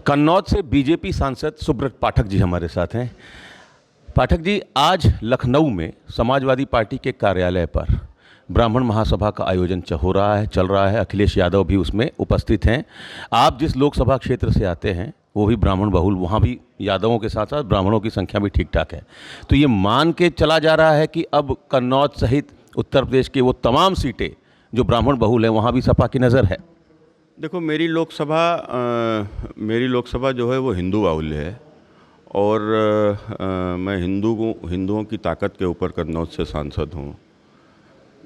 कन्नौज से बीजेपी सांसद सुब्रत पाठक जी हमारे साथ हैं। पाठक जी, आज लखनऊ में समाजवादी पार्टी के कार्यालय पर ब्राह्मण महासभा का आयोजन हो रहा है, चल रहा है। अखिलेश यादव भी उसमें उपस्थित हैं। आप जिस लोकसभा क्षेत्र से आते हैं वो भी ब्राह्मण बहुल, वहाँ भी यादवों के साथ साथ ब्राह्मणों की संख्या भी ठीक ठाक है। तो ये मान के चला जा रहा है कि अब कन्नौज सहित उत्तर प्रदेश की वो तमाम सीटें जो ब्राह्मण बहुल हैं वहाँ भी सपा की नज़र है। देखो, मेरी लोकसभा जो है वो हिंदू बाहुल्य है और मैं हिंदुओं की ताकत के ऊपर कन्नौज से सांसद हूँ।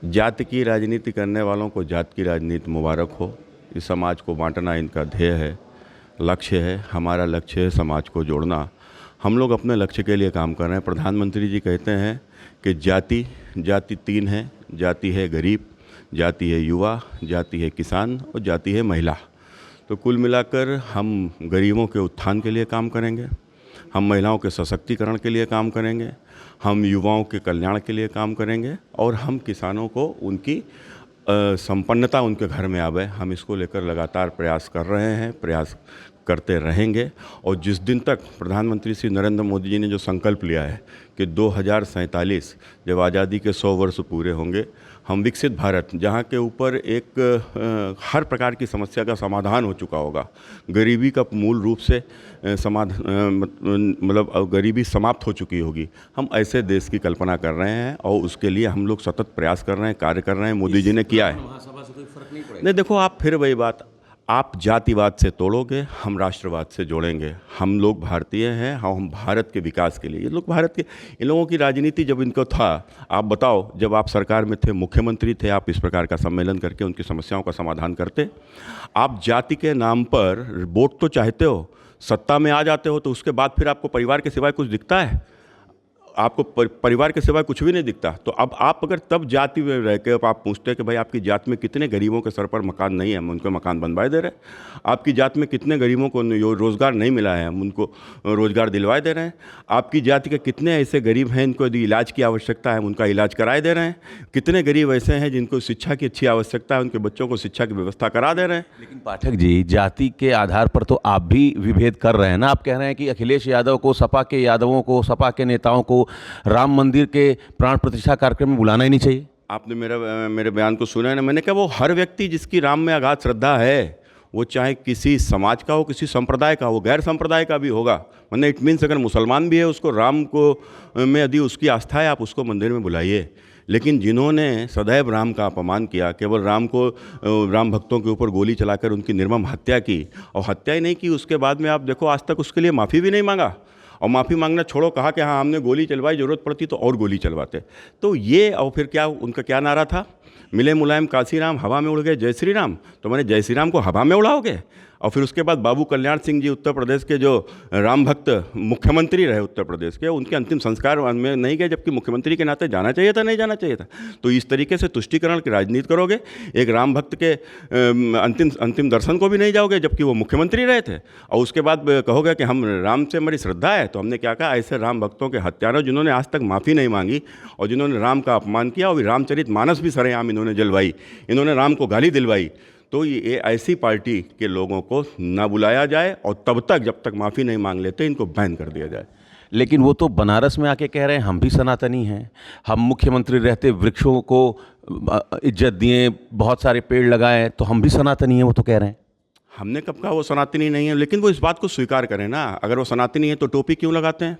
जाति की राजनीति करने वालों को जात की राजनीति मुबारक हो। इस समाज को बांटना इनका ध्येय है, लक्ष्य है। हमारा लक्ष्य है समाज को जोड़ना। हम लोग अपने लक्ष्य के लिए काम कर रहे हैं। प्रधानमंत्री जी कहते हैं कि जाति तीन है। जाति है गरीब, जाति है युवा, जाति है किसान और जाति है महिला। तो कुल मिलाकर हम गरीबों के उत्थान के लिए काम करेंगे, हम महिलाओं के सशक्तिकरण के लिए काम करेंगे, हम युवाओं के कल्याण के लिए काम करेंगे और हम किसानों को उनकी संपन्नता उनके घर में आवे, हम इसको लेकर लगातार प्रयास कर रहे हैं, प्रयास करते रहेंगे। और जिस दिन तक प्रधानमंत्री श्री नरेंद्र मोदी जी ने जो संकल्प लिया है कि 2047 जब आज़ादी के 100 वर्ष पूरे होंगे, हम विकसित भारत जहाँ के ऊपर एक हर प्रकार की समस्या का समाधान हो चुका होगा, गरीबी का मूल रूप से मतलब गरीबी समाप्त हो चुकी होगी, हम ऐसे देश की कल्पना कर रहे हैं और उसके लिए हम लोग सतत प्रयास कर रहे हैं, कार्य कर रहे हैं। मोदी जी ने किया है। महासभा से कोई फर्क नहीं पड़ेगा। नहीं, देखो, आप फिर वही बात, आप जातिवाद से तोड़ोगे, हम राष्ट्रवाद से जोड़ेंगे। हम लोग भारतीय हैं, हम भारत के विकास के लिए, ये लोग भारत के, इन लोगों की राजनीति जब इनको था, आप बताओ, जब आप सरकार में थे, मुख्यमंत्री थे, आप इस प्रकार का सम्मेलन करके उनकी समस्याओं का समाधान करते। आप जाति के नाम पर वोट तो चाहते हो, सत्ता में आ जाते हो तो उसके बाद फिर आपको परिवार के सिवाय कुछ दिखता है? आपको परिवार के सिवाय कुछ भी नहीं दिखता। तो अब आप अगर तब जाति में रह के आप पूछते हैं कि भाई आपकी जात में कितने गरीबों के सर पर मकान नहीं है, हम उनको मकान बनवाए दे रहे हैं। आपकी जात में कितने गरीबों को रोज़गार नहीं मिला है, हम उनको रोज़गार दिलवाए दे रहे हैं। आपकी जाति के कितने ऐसे गरीब हैं इनको यदि इलाज की आवश्यकता है, हम उनका इलाज कराए दे रहे हैं। कितने गरीब ऐसे हैं जिनको शिक्षा की अच्छी आवश्यकता है, उनके बच्चों को शिक्षा की व्यवस्था करा दे रहे हैं। लेकिन पाठक जी, जाति के आधार पर तो आप भी विभेद कर रहे हैं ना। आप कह रहे हैं कि अखिलेश यादव को, सपा के यादवों को, सपा के नेताओं को राम मंदिर के प्राण प्रतिष्ठा कार्यक्रम में बुलाना ही नहीं चाहिए। आपने मेरे बयान को सुना है ना। मैंने कहा वो हर व्यक्ति जिसकी राम में अगाध श्रद्धा है, वो चाहे किसी समाज का हो, किसी संप्रदाय का हो, गैर संप्रदाय का भी होगा, मतलब इट मीन्स अगर मुसलमान भी है, उसको राम को में यदि उसकी आस्था है, आप उसको मंदिर में बुलाइए। लेकिन जिन्होंने सदैव राम का अपमान किया, केवल राम भक्तों के ऊपर गोली चलाकर उनकी निर्मम हत्या की, और हत्या ही नहीं की, उसके बाद में आप देखो आज तक उसके लिए माफ़ी भी नहीं मांगा। और माफ़ी मांगना छोड़ो, कहा कि हाँ हमने गोली चलवाई, ज़रूरत पड़ती तो और गोली चलवाते। तो ये, और फिर क्या उनका क्या नारा था, मिले मुलायम काशी राम, हवा में उड़ गए जय श्री राम। तो मैंने जय श्री राम को हवा में उड़ाओगे? और फिर उसके बाद बाबू कल्याण सिंह जी, उत्तर प्रदेश के जो राम भक्त मुख्यमंत्री रहे उत्तर प्रदेश के, उनके अंतिम संस्कार में नहीं गए, जबकि मुख्यमंत्री के नाते जाना चाहिए था, नहीं जाना चाहिए था। तो इस तरीके से तुष्टीकरण की राजनीति करोगे, एक राम भक्त के अंतिम दर्शन को भी नहीं जाओगे जबकि वो मुख्यमंत्री रहे थे, और उसके बाद कहोगे कि हम राम से हमारी श्रद्धा है। तो हमने क्या कहा, ऐसे राम भक्तों के हत्यारों जिन्होंने आज तक माफ़ी नहीं मांगी और जिन्होंने राम का अपमान किया, और रामचरित मानस भी सरेआम इन्होंने जलवाई, इन्होंने राम को गाली दिलवाई, तो ये ऐसी पार्टी के लोगों को ना बुलाया जाए और तब तक जब तक माफ़ी नहीं मांग लेते इनको बैन कर दिया जाए। लेकिन वो तो बनारस में आके कह रहे हैं हम भी सनातनी हैं, हम मुख्यमंत्री रहते वृक्षों को इज्जत दिए, बहुत सारे पेड़ लगाए, तो हम भी सनातनी हैं, वो तो कह रहे हैं। हमने कब कहा वो सनातनी नहीं है? लेकिन वो इस बात को स्वीकार करें ना। अगर वो सनातनी है तो टोपी क्यों लगाते हैं?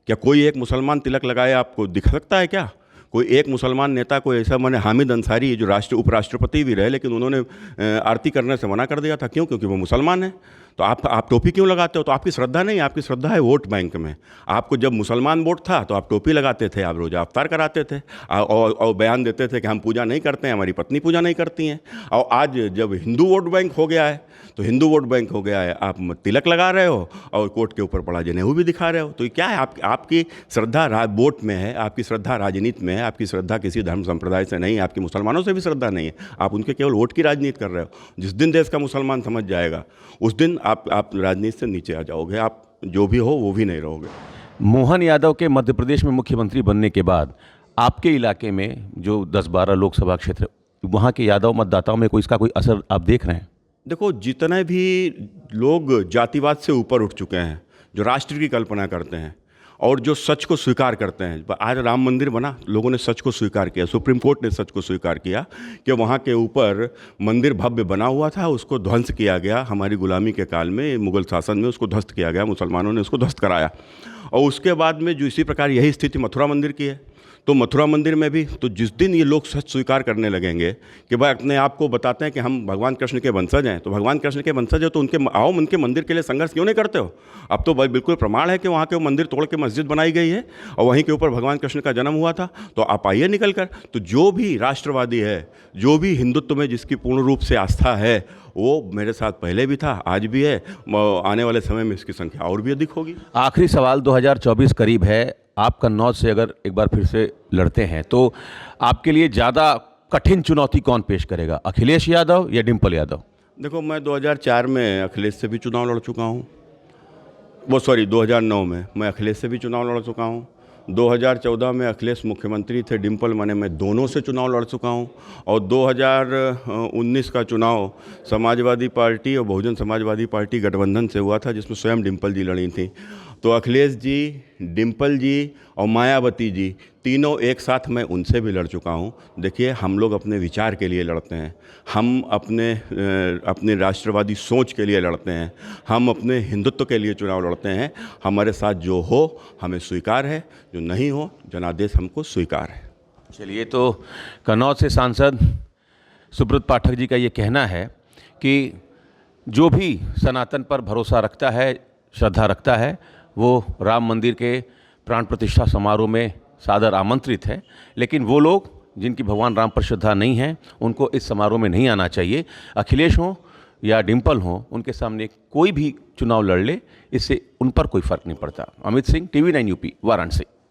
क्या कोई एक मुसलमान तिलक लगाए आपको दिख सकता है क्या? कोई एक मुसलमान नेता को ऐसा, मैंने हामिद अंसारी जो उपराष्ट्रपति भी रहे, लेकिन उन्होंने आरती करने से मना कर दिया था। क्यों? क्योंकि वो मुसलमान है। तो आप टोपी क्यों लगाते हो? तो आपकी श्रद्धा नहीं है, आपकी श्रद्धा है वोट बैंक में। आपको जब मुसलमान वोट था तो आप टोपी लगाते थे, आप रोज़ा अफ्तार कराते थे और बयान देते थे कि हम पूजा नहीं करते हैं, हमारी पत्नी पूजा नहीं करती हैं। और आज जब हिंदू वोट बैंक हो गया है, तो हिंदू वोट बैंक हो गया है, आप तिलक लगा रहे हो और कोर्ट के ऊपर पड़ा जनेऊ भी दिखा रहे हो। तो ये क्या है? आपकी श्रद्धा वोट में है, आपकी श्रद्धा राजनीति में है, आपकी श्रद्धा किसी धर्म संप्रदाय से नहीं है, आपकी मुसलमानों से भी श्रद्धा नहीं है। आप उनके केवल वोट की राजनीति कर रहे हो। जिस दिन देश का मुसलमान समझ जाएगा, उस दिन आप राजनीति से नीचे आ जाओगे, आप जो भी हो वो भी नहीं रहोगे। मोहन यादव के मध्य प्रदेश में मुख्यमंत्री बनने के बाद आपके इलाके में जो 10-12 लोकसभा क्षेत्र, वहाँ के यादव मतदाताओं में कोई इसका कोई असर आप देख रहे हैं? देखो, जितने भी लोग जातिवाद से ऊपर उठ चुके हैं, जो राष्ट्र की कल्पना करते हैं और जो सच को स्वीकार करते हैं, आज राम मंदिर बना, लोगों ने सच को स्वीकार किया, सुप्रीम कोर्ट ने सच को स्वीकार किया कि वहाँ के ऊपर मंदिर भव्य बना हुआ था, उसको ध्वंस किया गया, हमारी गुलामी के काल में, मुगल शासन में उसको ध्वस्त किया गया, मुसलमानों ने उसको ध्वस्त कराया। और उसके बाद में जो इसी प्रकार यही स्थिति मथुरा मंदिर की है। तो मथुरा मंदिर में भी तो जिस दिन ये लोग सच स्वीकार करने लगेंगे कि भाई अपने आप को बताते हैं कि हम भगवान कृष्ण के वंशज हैं, तो भगवान कृष्ण के वंशज हो तो उनके मंदिर के लिए संघर्ष क्यों नहीं करते हो? अब तो बिल्कुल प्रमाण है कि वहाँ के मंदिर तोड़ के मस्जिद बनाई गई है और वहीं के ऊपर भगवान कृष्ण का जन्म हुआ था। तो आप आइए निकल कर। तो जो भी राष्ट्रवादी है, जो भी हिंदुत्व में जिसकी पूर्ण रूप से आस्था है, वो मेरे साथ पहले भी था, आज भी है, आने वाले समय में इसकी संख्या और भी अधिक होगी। आखिरी सवाल, 2024 करीब है, आप कन्नौज से अगर एक बार फिर से लड़ते हैं तो आपके लिए ज़्यादा कठिन चुनौती कौन पेश करेगा, अखिलेश यादव या डिम्पल यादव? देखो, मैं 2004 में अखिलेश से भी चुनाव लड़ चुका हूँ, 2009 में मैं अखिलेश से भी चुनाव लड़ चुका हूँ, 2014 में अखिलेश मुख्यमंत्री थे, डिम्पल माने मैं दोनों से चुनाव लड़ चुका हूँ, और 2019 का चुनाव समाजवादी पार्टी और बहुजन समाजवादी पार्टी गठबंधन से हुआ था, जिसमें स्वयं डिम्पल जी लड़ी थी। तो अखिलेश जी, डिम्पल जी और मायावती जी तीनों एक साथ मैं उनसे भी लड़ चुका हूँ। देखिए, हम लोग अपने विचार के लिए लड़ते हैं, हम अपने राष्ट्रवादी सोच के लिए लड़ते हैं, हम अपने हिंदुत्व के लिए चुनाव लड़ते हैं। हमारे साथ जो हो हमें स्वीकार है, जो नहीं हो जनादेश हमको स्वीकार है। चलिए, तो कन्नौज से सांसद सुब्रत पाठक जी का ये कहना है कि जो भी सनातन पर भरोसा रखता है, श्रद्धा रखता है, वो राम मंदिर के प्राण प्रतिष्ठा समारोह में सादर आमंत्रित है, लेकिन वो लोग जिनकी भगवान राम पर श्रद्धा नहीं है उनको इस समारोह में नहीं आना चाहिए। अखिलेश हों या डिम्पल हों, उनके सामने कोई भी चुनाव लड़ ले, इससे उन पर कोई फर्क नहीं पड़ता। Amit Singh, TV9 UP, Varanasi.